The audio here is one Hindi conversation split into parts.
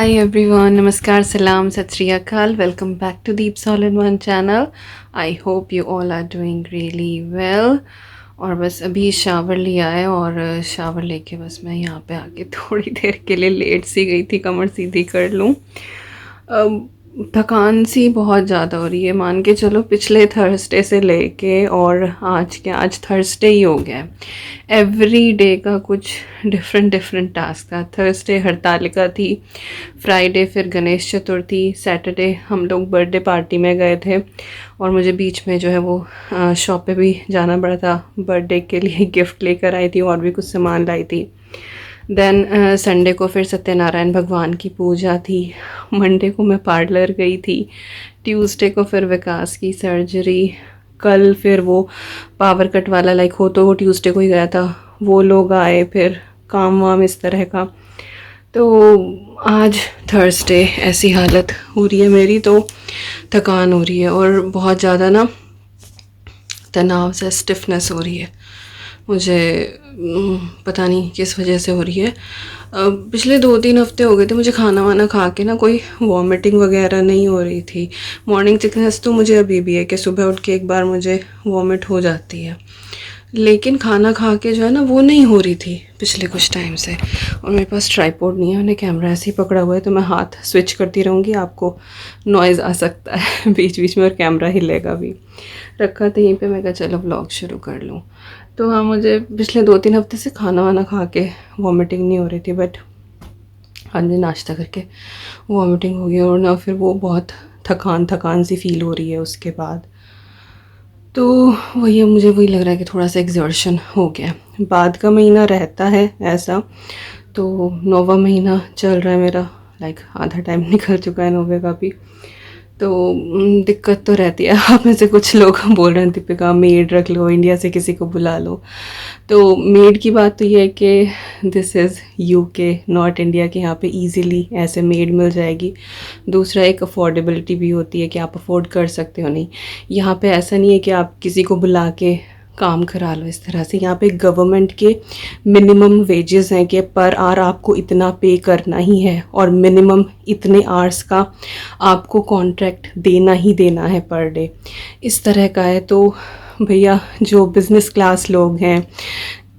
Hi everyone, Namaskar, Salam, Sat Sri Akal. Welcome back to Deep All in One channel. I hope you all are doing really well. और बस अभी शावर लिया है और शावर लेके बस मैं यहाँ पे आके थोड़ी देर के लिए लेट सी गई थी, कमर सीधी कर लूँ। थकान सी बहुत ज़्यादा हो रही है, मान के चलो पिछले थर्सडे से लेके और आज थर्सडे ही हो गया है। एवरी डे का कुछ डिफरेंट टास्क था। थर्सडे हरतालिका थी, फ्राइडे फिर गणेश चतुर्थी, सैटरडे हम लोग बर्थडे पार्टी में गए थे और मुझे बीच में जो है वो शॉप पे भी जाना पड़ा था। बर्थडे के लिए गिफ्ट लेकर आई थी और भी कुछ सामान लाई थी। देन संडे को फिर सत्यनारायण भगवान की पूजा थी। मंडे को मैं पार्लर गई थी। ट्यूसडे को फिर विकास की सर्जरी। कल फिर वो पावर कट वाला लाइक हो तो वो ट्यूसडे को ही गया था, वो लोग आए, फिर काम वाम इस तरह का। तो आज थर्सडे ऐसी हालत हो रही है मेरी, तो थकान हो रही है और बहुत ज़्यादा ना तनाव से स्टिफनेस हो रही है मुझे। पता नहीं किस वजह से हो रही है। पिछले 2-3 हफ्ते हो गए थे मुझे खाना वाना खा के ना कोई वॉमिटिंग वगैरह नहीं हो रही थी। मॉर्निंग सिकनेस तो मुझे अभी भी है कि सुबह उठ के एक बार मुझे वॉमिट हो जाती है, लेकिन खाना खा के जो है ना वो नहीं हो रही थी पिछले कुछ टाइम से। और मेरे पास ट्राइपॉड नहीं है, मैंने कैमरा ऐसे ही पकड़ा हुआ है, तो मैं हाथ स्विच करती रहूँगी, आपको नॉइज़ आ सकता है बीच बीच में और कैमरा हिलेगा भी। रखा था यहीं पे, मैं कहा चलो व्लॉग शुरू कर लूँ। तो हाँ, मुझे पिछले 2-3 हफ्ते से खाना वाना खा के वॉमिटिंग नहीं हो रही थी, बट आज भी नाश्ता करके वॉमिटिंग हो गई और ना फिर वो बहुत थकान सी फील हो रही है उसके बाद। तो वही मुझे वही लग रहा है कि थोड़ा सा एग्जर्शन हो गया। बाद का महीना रहता है ऐसा, तो 9वां महीना चल रहा है मेरा, लाइक आधा टाइम निकल चुका है 9वें का भी। तो दिक्कत तो रहती है। आप में से कुछ लोग बोल रहे हैं दीपिका मेड रख लो, इंडिया से किसी को बुला लो। तो मेड की बात तो ये है कि this is UK not India, के यहाँ पे इजीली ऐसे मेड मिल जाएगी। दूसरा एक अफोर्डेबिलिटी भी होती है कि आप अफोर्ड कर सकते हो। नहीं, यहाँ पे ऐसा नहीं है कि आप किसी को बुला के काम करा लो इस तरह से। यहाँ पे गवर्नमेंट के मिनिमम वेजेस हैं कि पर आवर आपको इतना पे करना ही है और मिनिमम इतने आवर्स का आपको कॉन्ट्रैक्ट देना ही देना है पर डे, इस तरह का है। तो भैया जो बिज़नेस क्लास लोग हैं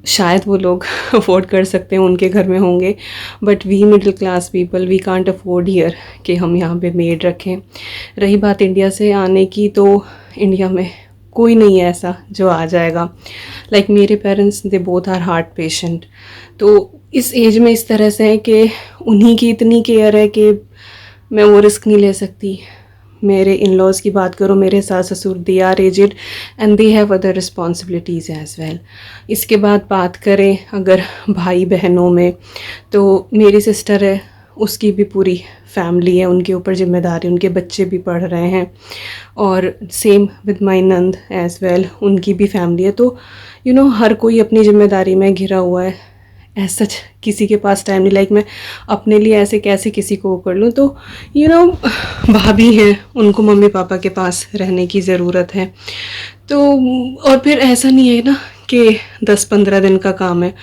शायद वो लोग अफोर्ड कर सकते हैं, उनके घर में होंगे, but we middle class people we can't afford here कि हम यहाँ पे मेड रखें। रही बात इंडिया से आने की, तो इंडिया में कोई नहीं है ऐसा जो आ जाएगा। लाइक मेरे parents they both are heart patient, तो इस एज में इस तरह से है कि उन्हीं की इतनी केयर है कि मैं वो रिस्क नहीं ले सकती। मेरे इन लॉज़ की बात करो, मेरे सास ससुर they are aged and they have other responsibilities as well. इसके बाद बात करें अगर भाई बहनों में, तो मेरी सिस्टर है, उसकी भी पूरी फैमिली है, उनके ऊपर जिम्मेदारी, उनके बच्चे भी पढ़ रहे हैं, और सेम विद माई नंद एज वेल, उनकी भी फैमिली है। तो हर कोई अपनी जिम्मेदारी में घिरा हुआ है। एज सच किसी के पास टाइम नहीं, लाइक मैं अपने लिए ऐसे कैसे किसी को कर लूँ। तो भाभी हैं, उनको मम्मी पापा के पास रहने की ज़रूरत है। तो और फिर ऐसा नहीं है ना कि 10-15 दिन का काम है।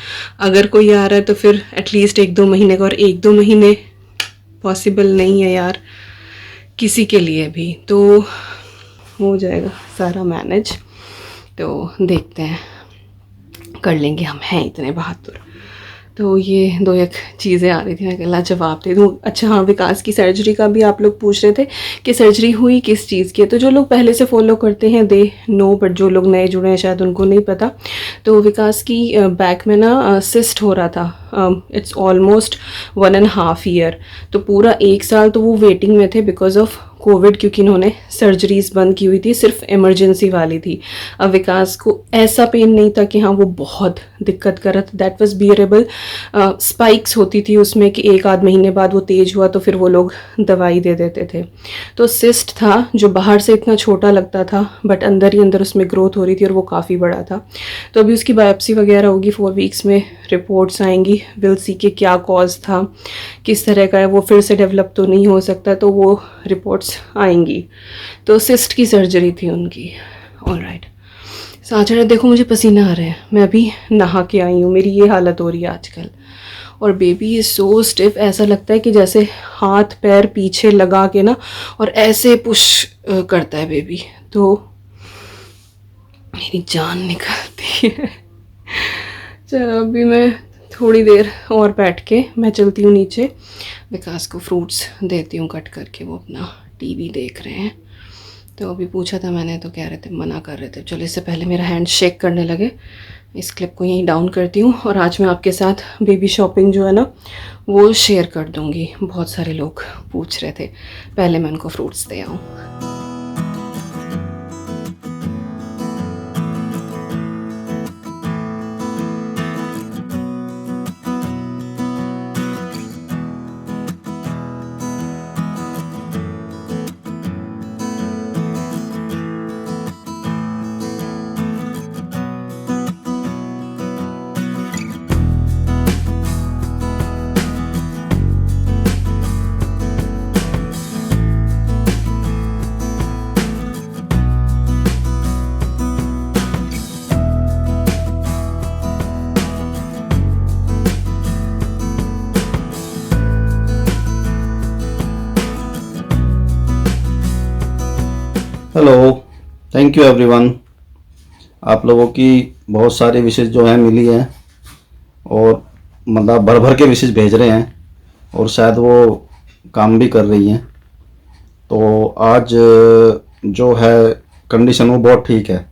अगर कोई आ रहा है तो फिर एटलीस्ट 1-2 महीने का, और 1-2 महीने पॉसिबल नहीं है यार किसी के लिए भी। तो हो जाएगा सारा मैनेज, तो देखते हैं, कर लेंगे, हम हैं इतने बहादुर। तो ये 2-1 चीज़ें आ रही थी, मैं कहला जवाब दे दूँ। अच्छा हाँ, विकास की सर्जरी का भी आप लोग पूछ रहे थे कि सर्जरी हुई किस चीज़ की है। तो जो लोग पहले से फॉलो करते हैं दे नो, बट जो लोग नए जुड़े हैं शायद उनको नहीं पता। तो विकास की बैक में ना सिस्ट हो रहा था। इट्स ऑलमोस्ट 1.5 ईयर, तो पूरा 1 साल तो वो वेटिंग में थे बिकॉज ऑफ कोविड, क्योंकि इन्होंने सर्जरीज बंद की हुई थी, सिर्फ इमरजेंसी वाली थी। अब विकास को ऐसा पेन नहीं था कि हाँ वो बहुत दिक्कत कर रहा था, दैट वाज बियरेबल। स्पाइक्स होती थी उसमें कि 1-8 महीने बाद वो तेज हुआ तो फिर वो लोग दवाई दे देते थे। तो सिस्ट था जो बाहर से इतना छोटा लगता था, बट अंदर ही अंदर उसमें ग्रोथ हो रही थी और वो काफ़ी बड़ा था। तो अभी उसकी बायोप्सी वगैरह होगी, 4 वीक्स में रिपोर्ट्स आएंगी, विल सी के क्या कॉज था, किस तरह का है, वो फिर से डेवलप तो नहीं हो सकता, तो वो रिपोर्ट्स आएंगी। तो सिस्ट की सर्जरी थी उनकी। ऑलराइट, साचड़ा देखो मुझे पसीना आ रहा है, मैं अभी नहा के आई हूँ, मेरी ये हालत हो रही है आजकल। और बेबी इज़ सो स्टिफ, ऐसा लगता है कि जैसे हाथ पैर पीछे लगा के ना और ऐसे पुश करता है बेबी, तो मेरी जान निकलती है। चलो अभी मैं थोड़ी देर और बैठ के मैं चलती हूँ नीचे, विकास को फ्रूट्स देती हूँ कट करके, वो अपना टीवी देख रहे हैं। तो अभी पूछा था मैंने तो कह रहे थे, मना कर रहे थे। चलो इससे पहले मेरा हैंड शेक करने लगे, इस क्लिप को यहीं डाउन करती हूँ और आज मैं आपके साथ बेबी शॉपिंग जो है ना वो शेयर कर दूँगी। बहुत सारे लोग पूछ रहे थे, पहले मैं उनको फ्रूट्स दे आऊँ। Hello, thank you everyone. आप लोगों की बहुत सारी विशेष जो है मिली हैं और मतलब भर भर के विशेष भेज रहे हैं और शायद वो काम भी कर रही हैं। तो आज जो है कंडीशन वो बहुत ठीक है।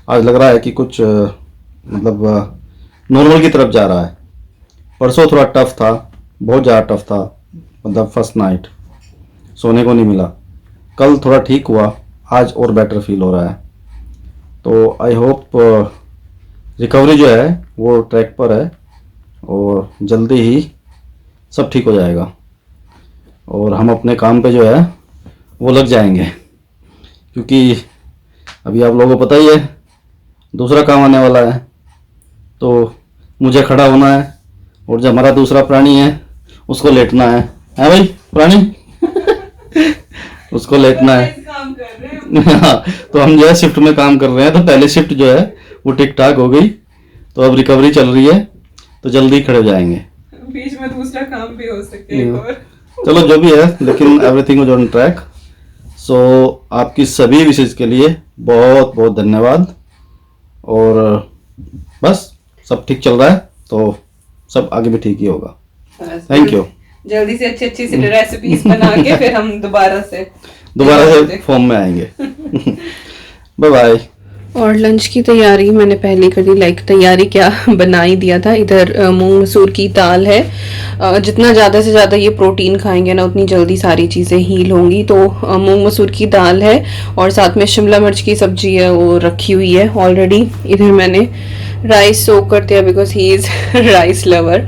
आज लग रहा है कि कुछ मतलब नॉर्मल की तरफ जा रहा है। परसों थोड़ा टफ था, बहुत ज़्यादा टफ था, मतलब फर्स्ट नाइट सोने को नहीं मिला। कल थोड़ा ठीक हुआ, आज और बेटर फील हो रहा है। तो आई होप रिकवरी जो है वो ट्रैक पर है और जल्दी ही सब ठीक हो जाएगा और हम अपने काम पे जो है वो लग जाएंगे, क्योंकि अभी आप लोगों को पता ही है दूसरा काम आने वाला है। तो मुझे खड़ा होना है और जो हमारा दूसरा प्राणी है उसको लेटना है भाई प्राणी उसको लेटना है। हाँ, तो हम जो है शिफ्ट में काम कर रहे हैं। तो पहले शिफ्ट जो है वो ठीक ठाक हो गई, तो अब रिकवरी चल रही है, तो जल्दी खड़े हो जाएंगे। बीच में दूसरा काम भी हो सकता है और। चलो जो भी है, लेकिन एवरीथिंग इज ऑन ट्रैक। सो आपकी सभी विशेष के लिए बहुत बहुत धन्यवाद और बस सब ठीक चल रहा है, तो सब आगे भी ठीक ही होगा। Thank you. जल्दी से अच्छी अच्छी सी रेसिपीज बना के फिर हम दोबारा से फॉर्म में आएंगे। Bye bye. और लंच की तैयारी मैंने पहले कर दी, लाइक तैयारी क्या, बना ही दिया था। इधर मूंग मसूर की दाल है। जितना ज़्यादा से ज़्यादा ये प्रोटीन खाएंगे ना उतनी जल्दी सारी चीज़ें हील होंगी। तो मूंग मसूर की दाल है और साथ में शिमला मिर्च की सब्जी है वो रखी हुई है ऑलरेडी। इधर मैंने राइस सोक कर दिया because he is rice lover.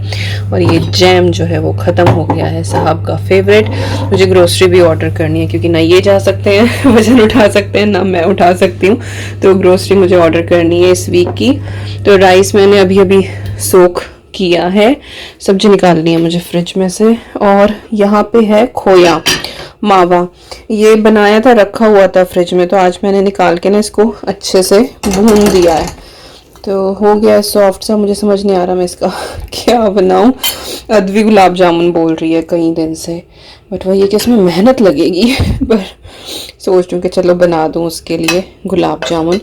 और ये जैम जो है वो ख़त्म हो गया है, साहब का फेवरेट। मुझे ग्रोसरी भी ऑर्डर करनी है क्योंकि ना ये जा सकते हैं वजन उठा सकते हैं, ना मैं उठा सकती हूँ। तो ग्रोसरी मुझे ऑर्डर करनी है इस वीक की। तो राइस मैंने अभी अभी सोक किया है, सब्जी निकालनी है मुझे फ्रिज में से। और यहाँ पे है खोया मावा, ये बनाया था, रखा हुआ था फ्रिज में, तो आज मैंने निकाल के ना इसको अच्छे से भून दिया है। तो हो गया सॉफ्ट सा। मुझे समझ नहीं आ रहा मैं इसका क्या बनाऊं। अद्वी गुलाब जामुन बोल रही है कई दिन से, बट वही है कि इसमें मेहनत लगेगी पर सोच रही हूँ कि चलो बना दूँ उसके लिए गुलाब जामुन।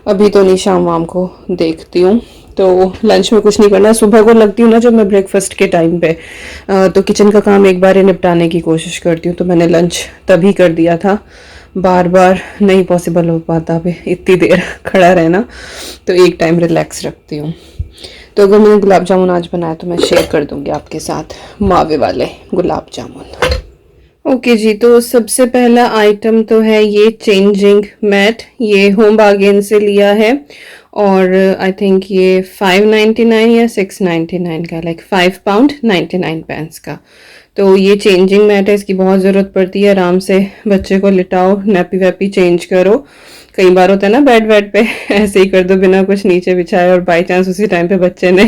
अभी तो नहीं, शाम वाम को देखती हूँ। तो लंच में कुछ नहीं करना, सुबह को लगती हूँ ना जब मैं ब्रेकफास्ट के टाइम पे तो किचन का काम एक बार ही निपटाने की कोशिश करती हूँ। तो मैंने लंच तभी कर दिया था, बार बार नहीं पॉसिबल हो पाता अभी इतनी देर खड़ा रहना, तो एक टाइम रिलैक्स रखती हूँ। तो अगर मैंने गुलाब जामुन आज बनाया तो मैं शेयर कर दूँगी आपके साथ, मावे वाले गुलाब जामुन। ओके जी, तो सबसे पहला आइटम तो है ये चेंजिंग मैट। ये होम बार्गेन से लिया है और आई थिंक ये 599 या 699 का, लाइक 5 पाउंड 99 पेंस का। तो ये चेंजिंग मैट है, इसकी बहुत ज़रूरत पड़ती है। आराम से बच्चे को लिटाओ, नैपी वैपी चेंज करो। कई बार होता है ना बेड वेड पे ऐसे ही कर दो बिना कुछ नीचे बिछाए और बाई चांस उसी टाइम पे बच्चे ने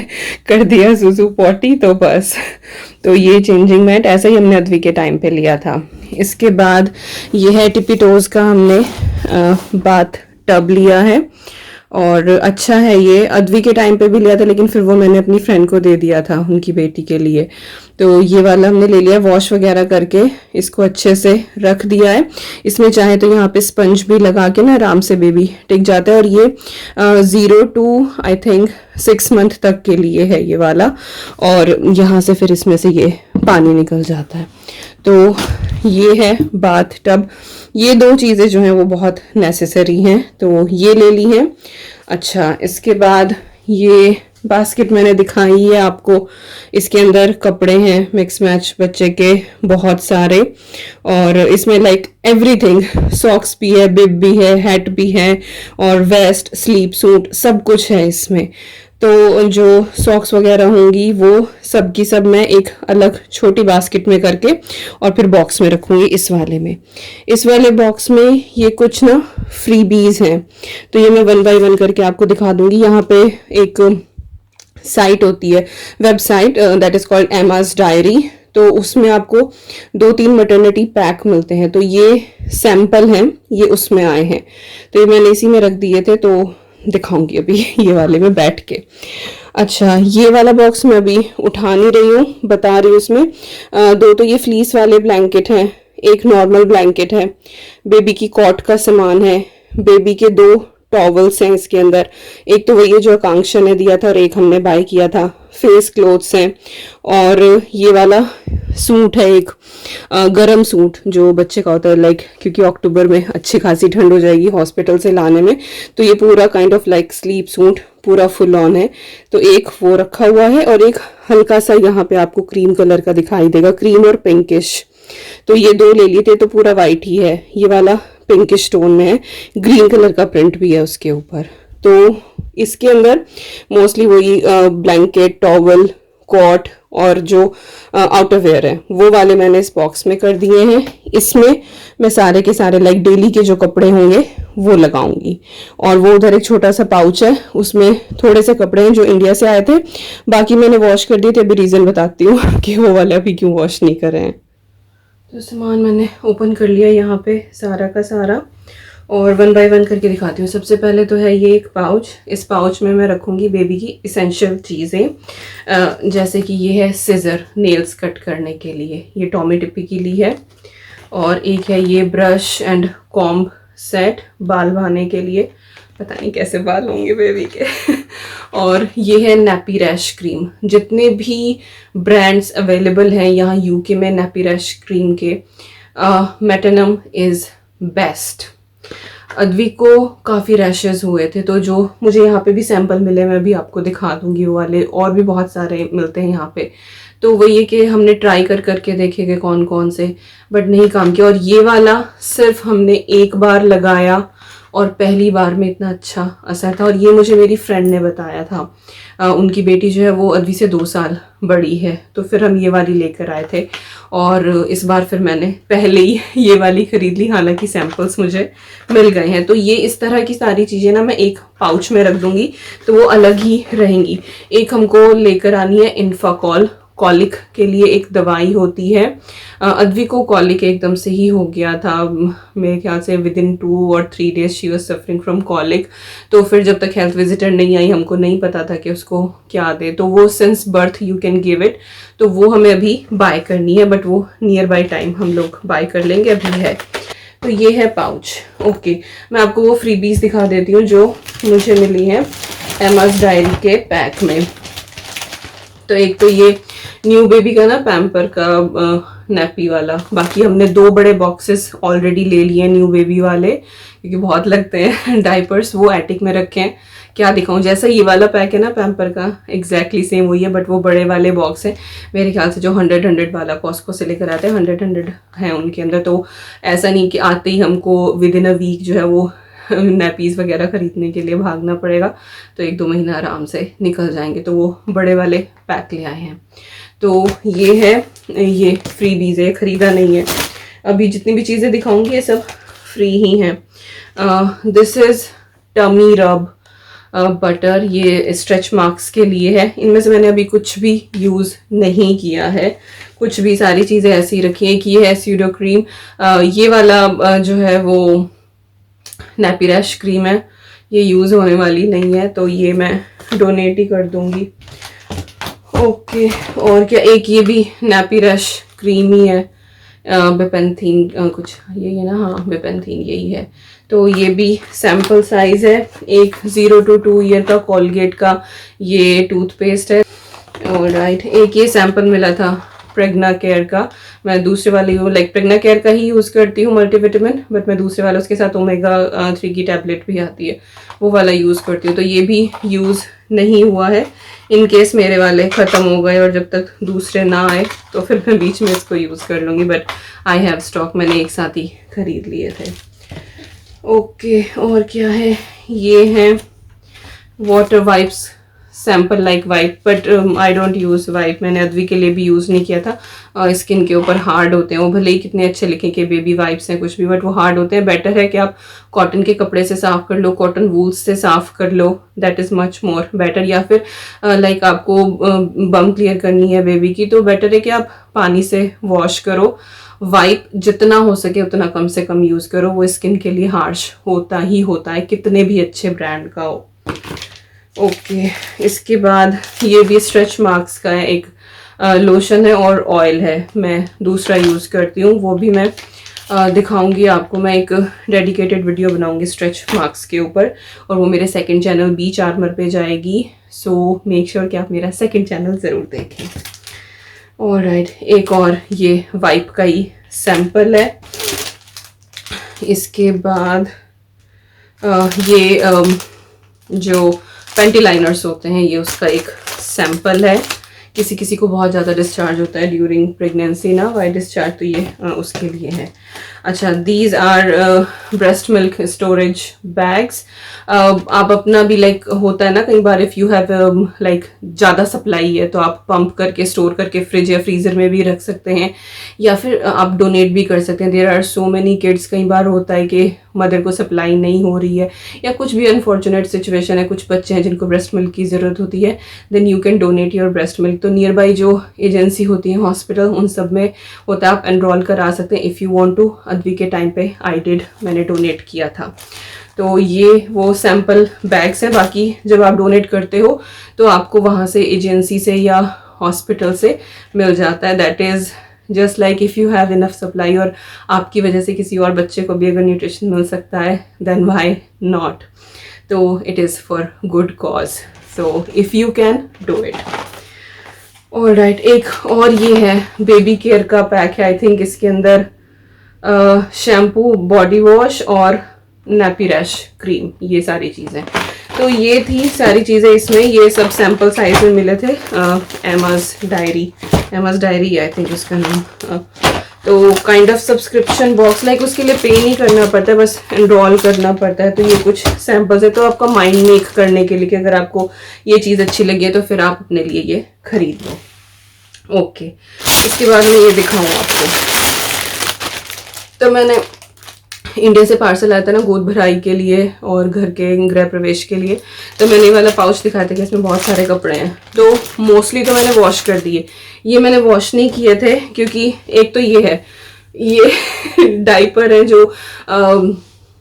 कर दिया सूसू पॉटी, तो बस। तो ये चेंजिंग मैट ऐसा ही हमने अद्वी के टाइम पे लिया था। इसके बाद ये है टिपी टोज का, हमने बाथ टब लिया है और अच्छा है ये। अद्वी के टाइम पे भी लिया था लेकिन फिर वो मैंने अपनी फ्रेंड को दे दिया था उनकी बेटी के लिए। तो ये वाला हमने ले लिया, वॉश वगैरह करके इसको अच्छे से रख दिया है। इसमें चाहे तो यहाँ पे स्पंज भी लगा के ना आराम से बेबी टिक जाता है। और ये 0 to आई थिंक 6 मंथ तक के लिए है ये वाला। और यहाँ से फिर इसमें से ये पानी निकल जाता है। तो ये है बाथ टब। ये दो चीज़ें जो हैं वो बहुत नेसेसरी हैं, तो ये ले ली हैं। अच्छा, इसके बाद ये बास्केट मैंने दिखाई है आपको। इसके अंदर कपड़े हैं मिक्स मैच बच्चे के बहुत सारे, और इसमें लाइक एवरीथिंग, सॉक्स भी है, बिब भी है, हैट भी है, और वेस्ट, स्लीप सूट, सब कुछ है इसमें। तो जो सॉक्स वगैरह होंगी वो सब की सब मैं एक अलग छोटी बास्केट में करके और फिर बॉक्स में रखूंगी इस वाले में। इस वाले बॉक्स में ये कुछ ना फ्रीबीज हैं, तो ये मैं 1 बाय 1 करके आपको दिखा दूंगी। यहाँ पे एक साइट होती है, website, that is called amaz diary. तो उसमें आपको 2-3 मैटरनिटी पैक मिलते हैं। तो ये सैंपल हैं, ये उसमें आए हैं, तो ये मैंने इसी में रख दिए थे, तो दिखाऊंगी अभी ये वाले में बैठ के। अच्छा, ये वाला बॉक्स मैं अभी उठा नहीं रही हूँ, बता रही हूँ। इसमें 2 तो ये फ्लीस वाले ब्लैंकेट हैं, एक नॉर्मल ब्लैंकेट है, बेबी की कॉट का सामान है, बेबी के 2 टॉवल्स हैं इसके अंदर। एक तो वही जो आकांक्षा ने दिया था और एक हमने बाय किया था। फेस क्लोथ्स हैं, और ये वाला सूट है एक गरम सूट जो बच्चे का होता है, लाइक क्योंकि अक्टूबर में अच्छी खासी ठंड हो जाएगी हॉस्पिटल से लाने में, तो ये पूरा kind of like sleep suit पूरा फुल ऑन है। तो एक वो रखा हुआ है, और एक हल्का सा यहाँ पे आपको क्रीम कलर का दिखाई देगा, क्रीम और पिंकिश। तो ये 2 ले लिए थे, तो पूरा वाइट ही है। ये वाला पिंकिश टोन में है, ग्रीन कलर का प्रिंट भी है उसके ऊपर। तो इसके अंदर मोस्टली वही ब्लैंकेट, टॉवल, कॉट और जो आउटरवेयर है वो वाले मैंने इस बॉक्स में कर दिए हैं। इसमें मैं सारे के सारे लाइक डेली के जो कपड़े होंगे वो लगाऊंगी। और वो उधर एक छोटा सा पाउच है, उसमें थोड़े से कपड़े हैं जो इंडिया से आए थे, बाकी मैंने वॉश कर दिए थे। अभी रीज़न बताती हूँ कि वो वाले अभी क्यों वॉश नहीं कर रहे हैं। तो सामान मैंने ओपन कर लिया यहाँ पे सारा का सारा, और 1 बाय 1 करके दिखाती हूँ। सबसे पहले तो है ये एक पाउच। इस पाउच में मैं रखूँगी बेबी की इसेंशियल चीज़ें, जैसे कि ये है सिज़र नेल्स कट करने के लिए, ये टॉमी टिप्पी की ली है। और एक है ये ब्रश एंड कॉम्ब सेट, बाल बहाने के लिए, पता नहीं कैसे बाल होंगे बेबी के और ये है नैपी रैश क्रीम। जितने भी ब्रांड्स अवेलेबल हैं यहाँ यूके में नैपी रैश क्रीम के, मेटनम इज़ बेस्ट। अद्वी को काफ़ी रैशेस हुए थे, तो जो मुझे यहाँ पे भी सैंपल मिले मैं भी आपको दिखा दूंगी वो वाले, और भी बहुत सारे मिलते हैं यहाँ पे। तो वो ये कि हमने ट्राई करके देखे कि कौन कौन से, बट नहीं काम किया। और ये वाला सिर्फ हमने एक बार लगाया और पहली बार में इतना अच्छा असर था। और ये मुझे मेरी फ्रेंड ने बताया था, उनकी बेटी जो है वो अद्वी से 2 साल बड़ी है, तो फिर हम ये वाली लेकर आए थे। और इस बार फिर मैंने पहले ही ये वाली खरीद ली, हालांकि सैम्पल्स मुझे मिल गए हैं। तो ये इस तरह की सारी चीज़ें ना मैं एक पाउच में रख दूंगी, तो वो अलग ही रहेंगी। एक हमको लेकर आनी है इन्फाकॉल, कॉलिक के लिए एक दवाई होती है। अद्वी को कॉलिक एकदम से ही हो गया था, मेरे ख्याल से विदिन 2 और 3 days she was suffering from colic. तो फिर जब तक हेल्थ विजिटर नहीं आई हमको नहीं पता था कि उसको क्या दे, तो वो since birth you can give it, तो वो हमें अभी बाय करनी है, बट वो नियर बाय टाइम हम लोग बाय कर लेंगे, अभी है। तो ये है पाउच। ओके, मैं आपको वो फ्रीबीज दिखा देती हूँ जो मुझे मिली है एमाज डायरी के पैक में। तो एक तो ये न्यू बेबी का ना पैम्पर का नैपी वाला, बाकी हमने 2 बड़े बॉक्सेस ऑलरेडी ले लिए न्यू बेबी वाले, क्योंकि बहुत लगते हैं डायपर्स, वो एटिक में रखे हैं। क्या दिखाऊं, जैसा ये वाला पैक है ना पैम्पर का, एग्जैक्टली सेम वही है, बट वो बड़े वाले बॉक्स है मेरे ख्याल से जो 100 वाला कॉस्को से लेकर आते हैं, 100 है उनके अंदर। तो ऐसा नहीं कि आते ही हमको विद इन अ वीक जो है वो नैपीज़ वगैरह खरीदने के लिए भागना पड़ेगा, तो 1-2 महीना आराम से निकल जाएंगे। तो वो बड़े वाले पैक ले आए हैं। तो ये है, ये फ्रीबीज है, खरीदा नहीं है। अभी जितनी भी चीज़ें दिखाऊंगी ये सब फ्री ही हैं। दिस इज़ टमी रब बटर, ये स्ट्रेच मार्क्स के लिए है। इनमें से मैंने अभी कुछ भी यूज़ नहीं किया है, कुछ भी, सारी चीज़ें ऐसी रखी हैं। कि ये है स्यूडो क्रीम, ये वाला जो है वो नैपी रैश क्रीम है, ये यूज़ होने वाली नहीं है, तो ये मैं डोनेट ही कर दूंगी। ओके, और क्या, एक ये भी नैपी रश क्रीम ही है, बेपेंथीन कुछ यही है ना, हाँ बेपेंथीन यही है। तो ये भी सैम्पल साइज़ है। एक 0 to 2 ईयर का कोलगेट का ये टूथपेस्ट है। और राइट, एक ये सैम्पल मिला था प्रेग्ना केयर का। मैं दूसरे वाले लाइक प्रेग्ना केयर का ही यूज़ करती हूँ मल्टीविटामिन, बट मैं दूसरे वाला उसके साथ ओमेगा 3 की टैबलेट भी आती है, वो वाला यूज़ करती हूँ। तो ये भी यूज़ नहीं हुआ है, इन केस मेरे वाले ख़त्म हो गए और जब तक दूसरे ना आए तो फिर मैं बीच में इसको यूज़ कर लूँगी। बट आई हैव स्टॉक, मैंने एक साथ ही खरीद लिए थे। ओके, और क्या है, ये है water wipes, sample like wipe, but I don't use wipe. मैंने अद्वी के लिए भी यूज़ नहीं किया था। स्किन के ऊपर हार्ड होते हैं वो, भले ही कितने अच्छे लिखें कि बेबी वाइप्स हैं कुछ भी, बट वो हार्ड होते हैं। बेटर है कि आप कॉटन के कपड़े से साफ़ कर लो, कॉटन वूल्स से साफ़ कर लो, that is much more better. या फिर लाइक आपको बम क्लियर करनी है बेबी की, तो बेटर है कि आप पानी से वॉश करो। वाइप जितना हो सके उतना कम से कम यूज़ करो, वो स्किन के लिए हार्श होता ही होता है, कितने भी अच्छे ब्रांड का हो। ओके, इसके बाद ये भी स्ट्रेच मार्क्स का है, एक लोशन है और ऑयल है, मैं दूसरा यूज़ करती हूँ, वो भी मैं दिखाऊंगी आपको। मैं एक डेडिकेटेड वीडियो बनाऊंगी स्ट्रेच मार्क्स के ऊपर, और वो मेरे सेकंड चैनल बी चार्मर पे जाएगी। सो मेक श्योर कि आप मेरा सेकंड चैनल ज़रूर देखें। ऑलराइट, एक और ये वाइप का ही सैंपल है। इसके बाद ये जो पेंटी लाइनर्स होते हैं, ये उसका एक सैंपल है। किसी किसी को बहुत ज़्यादा डिस्चार्ज होता है ड्यूरिंग प्रेगनेंसी ना, वाई डिस्चार्ज, तो ये उसके लिए है। अच्छा, these are breast milk storage bags. आप अपना भी लाइक होता है ना कई बार, इफ़ यू हैव लाइक ज़्यादा सप्लाई है तो आप पंप करके स्टोर करके फ्रिज या फ्रीज़र में भी रख सकते हैं, या फिर आप डोनेट भी कर सकते हैं। There are so many kids, कई बार होता है कि मदर को सप्लाई नहीं हो रही है या कुछ भी अनफॉर्चुनेट सिचुएशन है, कुछ बच्चे हैं जिनको ब्रेस्ट मिल्क की ज़रूरत होती है, then you can donate your breast milk. तो नियर बाई जो एजेंसी होती है हॉस्पिटल, उन सब में होता है, आप एनरोल करा सकते हैं if you want to. Advi के टाइम पे आई डिड, मैंने डोनेट किया था। तो ये वो सैम्पल बैग्स हैं। बाकी जब आप डोनेट करते हो तो आपको वहाँ से एजेंसी से या हॉस्पिटल से मिल जाता है। That is just like if you have enough supply, और आपकी वजह से किसी और बच्चे को भी अगर न्यूट्रिशन मिल सकता है, देन व्हाई नॉट। तो it is for good cause, so if you can do it. Alright, एक और ये है बेबी केयर का पैक है। आई थिंक इसके अंदर शैम्पू, बॉडी वॉश और नैपी रैश क्रीम, ये सारी चीज़ें। तो ये थी सारी चीज़ें इसमें। ये सब सैम्पल साइज में मिले थे। एमाज डायरी आई थिंक उसका नाम। तो kind of subscription box, like उसके लिए पे नहीं करना पड़ता है, बस एनरोल करना पड़ता है। तो ये कुछ सैम्पल्स है, तो आपका माइंड मेक करने के लिए कि अगर आपको ये चीज़ अच्छी लगी है तो फिर आप अपने लिए ये खरीद लो। ओके, इसके बाद मैं ये दिखाऊँ आपको। तो मैंने इंडिया से पार्सल आया था ना गोद भराई के लिए और घर के गृह प्रवेश के लिए, तो मैंने ये वाला पाउच दिखाया था कि इसमें बहुत सारे कपड़े हैं। तो मोस्टली तो मैंने वॉश कर दिए, ये मैंने वॉश नहीं किए थे क्योंकि एक तो ये है, ये डाइपर है जो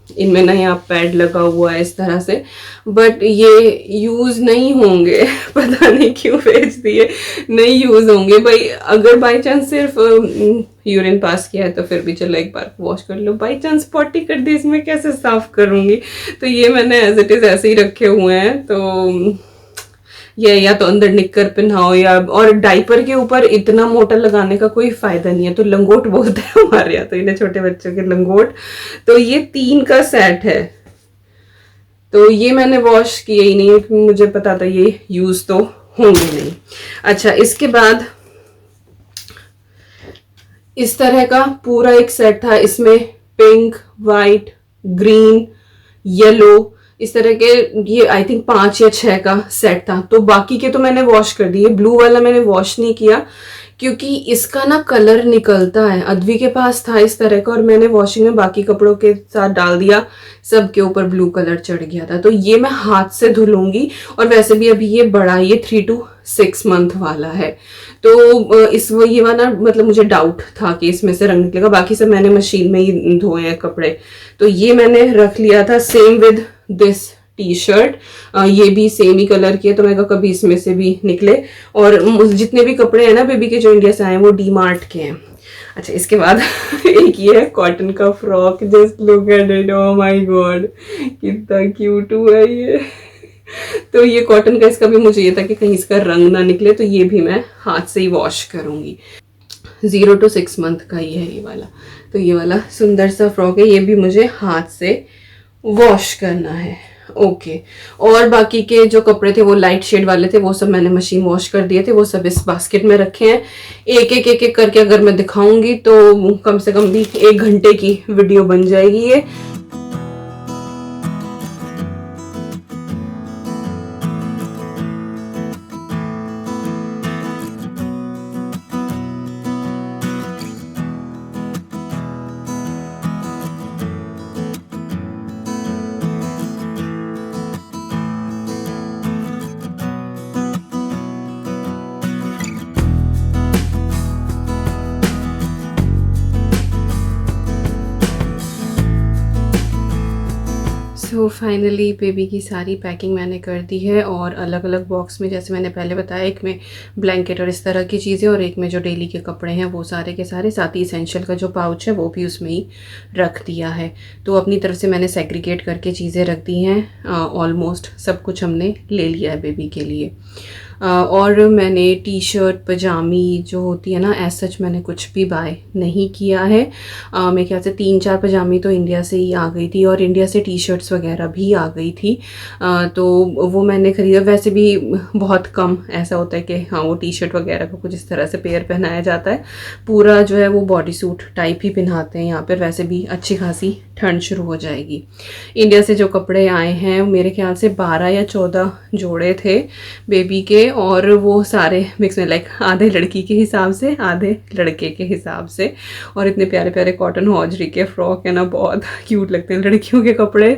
इनमें ना यहाँ पैड लगा हुआ है इस तरह से, बट ये यूज़ नहीं होंगे। पता नहीं क्यों भेज दिए, नहीं यूज़ होंगे भाई। अगर बाई चांस सिर्फ यूरिन पास किया है तो फिर भी चलो एक बार वॉश कर लो, बाई चांस पॉटी कर दी, इसमें कैसे साफ करूँगी। तो ये मैंने एज इट इज़ ऐसे ही रखे हुए हैं। तो ये या तो अंदर निक्कर पहनाओ, या और डाइपर के ऊपर इतना मोटा लगाने का कोई फायदा नहीं है। तो लंगोट बोलते हैं हमारे यहाँ, तो इन्हें छोटे बच्चों के लंगोट। तो ये 3 का सेट है। तो ये मैंने वॉश किया ही नहीं क्योंकि मुझे पता था ये यूज तो होंगे नहीं। अच्छा, इसके बाद इस तरह का पूरा एक सेट था। इसमें पिंक, वाइट, ग्रीन, येलो, इस तरह के ये आई थिंक 5 या 6 का सेट था। तो बाकी के तो मैंने वॉश कर दिए, ब्लू वाला मैंने वॉश नहीं किया क्योंकि इसका ना कलर निकलता है। अद्वी के पास था इस तरह का और मैंने वॉशिंग में बाकी कपड़ों के साथ डाल दिया, सब के ऊपर ब्लू कलर चढ़ गया था। तो ये मैं हाथ से धुलूंगी। और वैसे भी अभी ये बड़ा, ये 3 to 6 मंथ वाला है। तो ये वाला मतलब मुझे डाउट था कि इसमें से रंग निकलेगा। बाकी सब मैंने मशीन में ही धोए हैं कपड़े। तो ये मैंने रख लिया था। Same with this T shirt, ये भी सेम ही कलर की है, तो मैं कहा कभी इसमें से भी निकले। और जितने भी कपड़े हैं ना बेबी के जो इंडिया से आए हैं वो डी मार्ट के हैं। अच्छा, इसके बाद एक ये है कॉटन का frock, just look at it, oh my God कितना क्यूट हुआ है ये। तो ये कॉटन का, इसका भी मुझे ये था कि कहीं इसका रंग ना निकले, तो ये भी मैं हाथ से ही वॉश करूंगी। 0 to 6 मंथ का ही है ये वाला। तो ये वाला सुंदर सा फ्रॉक है, ये भी मुझे हाथ से वॉश करना है। ओके, और बाकी के जो कपड़े थे वो लाइट शेड वाले थे, वो सब मैंने मशीन वॉश कर दिए थे, वो सब इस बास्केट में रखे हैं। एक एक करके अगर मैं दिखाऊंगी तो कम से कम भी 1 घंटे की वीडियो बन जाएगी ये। सो फाइनली बेबी की सारी पैकिंग मैंने कर दी है, और अलग अलग बॉक्स में, जैसे मैंने पहले बताया, एक में ब्लैंकेट और इस तरह की चीज़ें, और एक में जो डेली के कपड़े हैं वो सारे के सारे, साथ ही इसेंशियल का जो पाउच है वो भी उसमें ही रख दिया है। तो अपनी तरफ से मैंने सेग्रीगेट करके चीज़ें रख दी हैं। ऑलमोस्ट सब कुछ हमने ले लिया है बेबी के लिए। और मैंने टी शर्ट पजामी जो होती है ना, एज सच मैंने कुछ भी बाय नहीं किया है। मेरे ख्याल से 3-4 पजामी तो इंडिया से ही आ गई थी, और इंडिया से टी शर्ट्स वगैरह भी आ गई थी। तो वो मैंने ख़रीदा। वैसे भी बहुत कम ऐसा होता है कि हाँ वो टी शर्ट वगैरह को कुछ इस तरह से पेयर पहनाया जाता है। पूरा जो है वो बॉडी सूट टाइप ही पहनाते हैं यहाँ पर। वैसे भी अच्छी खासी ठंड शुरू हो जाएगी। इंडिया से जो कपड़े आए हैं मेरे ख्याल से 12 या 14 जोड़े थे बेबी के, और वो सारे मिक्स में, लाइक आधे लड़की के हिसाब से आधे लड़के के हिसाब से। और इतने प्यारे प्यारे कॉटन हौजरी के फ्रॉक है ना, बहुत क्यूट लगते हैं। लड़कियों के कपड़े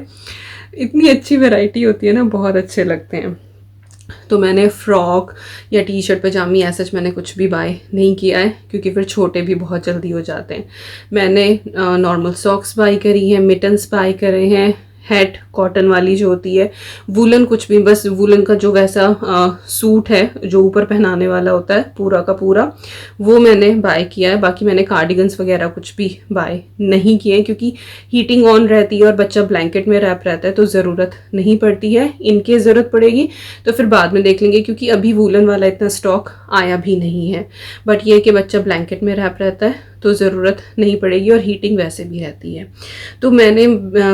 इतनी अच्छी वैरायटी होती है ना, बहुत अच्छे लगते हैं। तो मैंने फ़्रॉक या टी शर्ट पजामी ऐसा मैंने कुछ भी बाय नहीं किया है, क्योंकि फिर छोटे भी बहुत जल्दी हो जाते हैं। मैंने नॉर्मल सॉक्स बाय करी हैं, मिटन्स बाय करे हैं, हैट कॉटन वाली जो होती है, वूलन कुछ भी, बस वूलन का जो वैसा सूट है जो ऊपर पहनाने वाला होता है पूरा का पूरा, वो मैंने बाय किया है। बाकी मैंने कार्डिगन्स वगैरह कुछ भी बाय नहीं किए, क्योंकि हीटिंग ऑन रहती है और बच्चा ब्लैंकेट में रैप रहता है, तो ज़रूरत नहीं पड़ती है। इनकेस ज़रूरत पड़ेगी तो फिर बाद में देख लेंगे, क्योंकि अभी वूलन वाला इतना स्टॉक आया भी नहीं है। बट ये कि बच्चा ब्लैंकेट में रैप रहता है तो ज़रूरत नहीं पड़ेगी, और हीटिंग वैसे भी रहती है। तो मैंने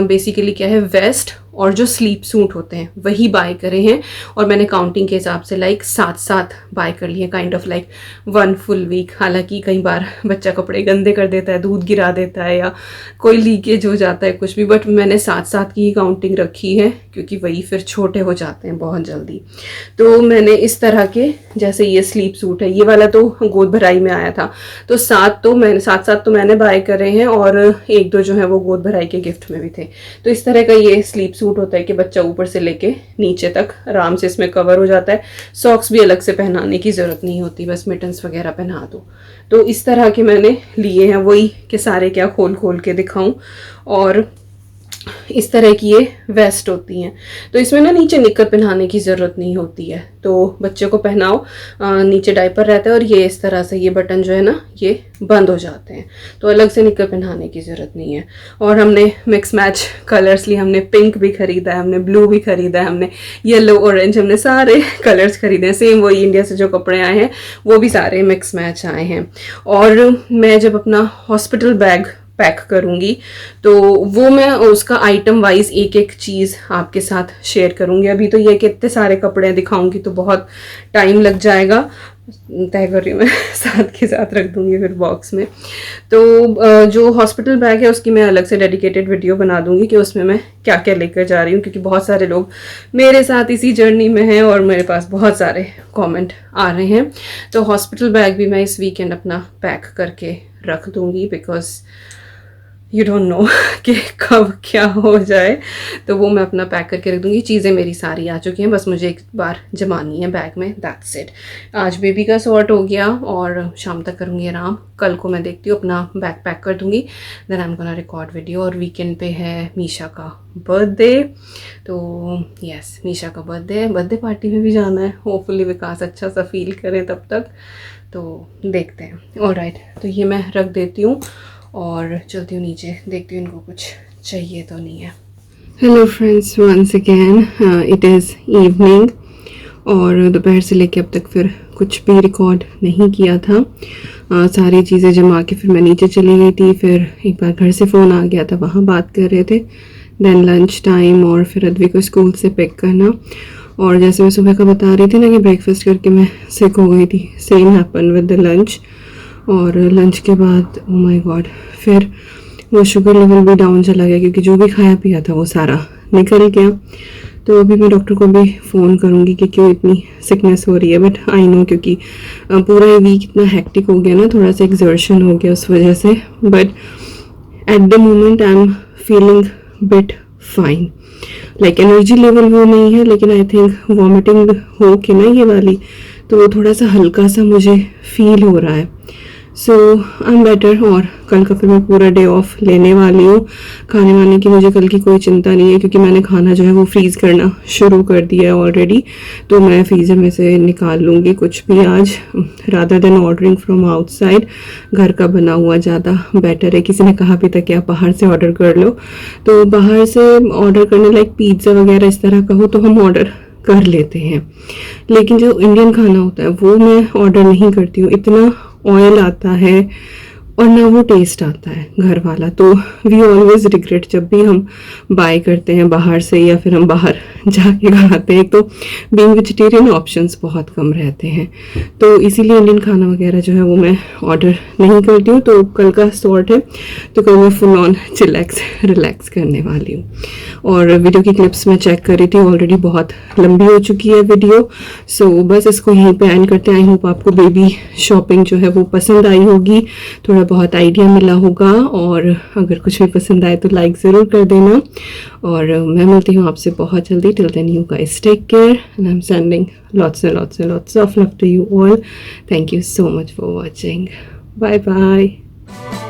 बेसिकली क्या है, वेस्ट और जो स्लीप सूट होते हैं वही बाय करे हैं, और मैंने काउंटिंग के हिसाब से लाइक 7 बाय कर लिए, kind of like 1 full week. हालांकि कई बार बच्चा कपड़े गंदे कर देता है, दूध गिरा देता है, या कोई लीकेज हो जाता है कुछ भी, बट मैंने 7 की ही काउंटिंग रखी है, क्योंकि वही फिर छोटे हो जाते हैं बहुत जल्दी। तो मैंने इस तरह के, जैसे ये स्लीप सूट है, ये वाला तो गोद भराई में आया था, तो 7 तो मैंने बाय करे हैं, और 1-2 जो है वो गोद भराई के गिफ्ट में भी थे। तो इस तरह का ये स्लीप सूट होता है कि बच्चा ऊपर से लेके नीचे तक आराम से इसमें कवर हो जाता है। सॉक्स भी अलग से पहनाने की ज़रूरत नहीं होती, बस मिटन्स वगैरह पहना दो। तो इस तरह के मैंने लिए हैं, वही कि सारे क्या खोल के दिखाऊं। और इस तरह की ये वेस्ट होती हैं, तो इसमें ना नीचे निक्कर पहनाने की ज़रूरत नहीं होती है। तो बच्चे को पहनाओ, नीचे डायपर रहता है, और ये इस तरह से ये बटन जो है ना ये बंद हो जाते हैं, तो अलग से निक्कर पहनाने की ज़रूरत नहीं है। और हमने मिक्स मैच कलर्स लिए, हमने पिंक भी ख़रीदा है, हमने ब्लू भी ख़रीदा है, हमने येलो ऑरेंज, हमने सारे कलर्स खरीदे हैं। सेम वही इंडिया से जो कपड़े आए हैं वो भी सारे मिक्स मैच आए हैं। और मैं जब अपना हॉस्पिटल बैग पैक करूंगी तो वो मैं उसका आइटम वाइज एक चीज़ आपके साथ शेयर करूंगी। अभी तो ये कि इतने सारे कपड़े दिखाऊंगी तो बहुत टाइम लग जाएगा, तय कर रही हूँ मैं, साथ के साथ रख दूंगी फिर बॉक्स में। तो जो हॉस्पिटल बैग है उसकी मैं अलग से डेडिकेटेड वीडियो बना दूंगी कि उसमें मैं क्या क्या लेकर जा रही हूँ, क्योंकि बहुत सारे लोग मेरे साथ इसी जर्नी में हैं और मेरे पास बहुत सारे कमेंट आ रहे हैं। तो हॉस्पिटल बैग भी मैं इस वीकेंड अपना पैक करके रख दूंगी, बिकॉज यू डोंट नो कि कब क्या हो जाए, तो वो मैं अपना पैक करके रख दूँगी। चीज़ें मेरी सारी आ चुकी हैं, बस मुझे एक बार जमानी है बैग में, दैट्स इट। आज बेबी का सॉर्ट हो गया और शाम तक करूँगी आराम। कल को मैं देखती हूँ अपना बैग पैक कर दूँगी, then I am gonna record video. और वीकेंड पे है मीशा का बर्थडे, तो यस मीशा का बर्थडे है, बर्थडे पार्टी में भी जाना है। होपफुली विकास अच्छा सा फील करे तब तक, तो देखते हैं। ऑलराइट, तो ये मैं रख देती हूँ और चलती हूँ नीचे, देखती हूँ इनको कुछ चाहिए तो नहीं है। Hello friends, once again it is evening और दोपहर से लेके अब तक फिर कुछ भी रिकॉर्ड नहीं किया था। सारी चीज़ें जमा के फिर मैं नीचे चली गई थी। फिर एक बार घर से फ़ोन आ गया था, वहाँ बात कर रहे थे। देन लंच टाइम और फिर अद्वी को स्कूल से पिक करना। और जैसे मैं सुबह का बता रही थी ना कि ब्रेकफास्ट करके मैं सिक हो गई थी, same happen with the lunch. और लंच के बाद ओ माय गॉड, फिर वो शुगर लेवल भी डाउन चला गया क्योंकि जो भी खाया पिया था वो सारा निकल गया। तो अभी मैं डॉक्टर को भी फ़ोन करूँगी कि क्यों इतनी सिकनेस हो रही है। बट आई नो क्योंकि पूरा ये वीक इतना हेक्टिक हो गया ना, थोड़ा सा एक्सर्शन हो गया उस वजह से। But at the moment I am feeling bit fine, like energy level वो नहीं है, लेकिन आई थिंक वॉमिटिंग हो के ना ये वाली, तो वो थोड़ा सा हल्का सा मुझे फील हो रहा है। सो आई एम बेटर। और कल का फिर मैं पूरा डे ऑफ लेने वाली हूँ। खाने वाने की मुझे कल की कोई चिंता नहीं है क्योंकि मैंने खाना जो है वो फ्रीज़ करना शुरू कर दिया है ऑलरेडी, तो मैं फ्रीज़र में से निकाल लूँगी कुछ भी आज, rather than ordering from outside. घर का बना हुआ ज़्यादा बेटर है। किसी ने कहा भी था कि आप बाहर से ऑर्डर कर लो, तो बाहर से ऑर्डर करने लाइक पिज़्ज़ा वगैरह इस तरह का हो तो हम ऑर्डर कर लेते हैं, लेकिन जो इंडियन खाना होता है वो मैं ऑर्डर नहीं करती हूँ। इतना ऑयल आता है और ना वो टेस्ट आता है घर वाला। तो वी ऑलवेज रिग्रेट जब भी हम बाय करते हैं बाहर से या फिर हम बाहर जाके खाते हैं। तो बीइंग वेजिटेरियन ऑप्शंस बहुत कम रहते हैं, तो इसीलिए इंडियन खाना वगैरह जो है वो मैं ऑर्डर नहीं करती हूँ। तो कल का सॉर्ट है, तो कल मैं फुल ऑन रिलैक्स करने वाली हूँ। और वीडियो की क्लिप्स मैं चेक कर रही थी, ऑलरेडी बहुत लंबी हो चुकी है वीडियो। सो बस इसको यहीं पे एंड करते हैं। आई होप आपको बेबी शॉपिंग जो है वो पसंद आई होगी, थोड़ा बहुत आइडिया मिला होगा। और अगर कुछ भी पसंद आए तो लाइक ज़रूर कर देना। और मैं मिलती हूँ आपसे बहुत जल्दी। Till then you guys take care and I am sending lots of love to you all. Thank you so much for watching. Bye bye.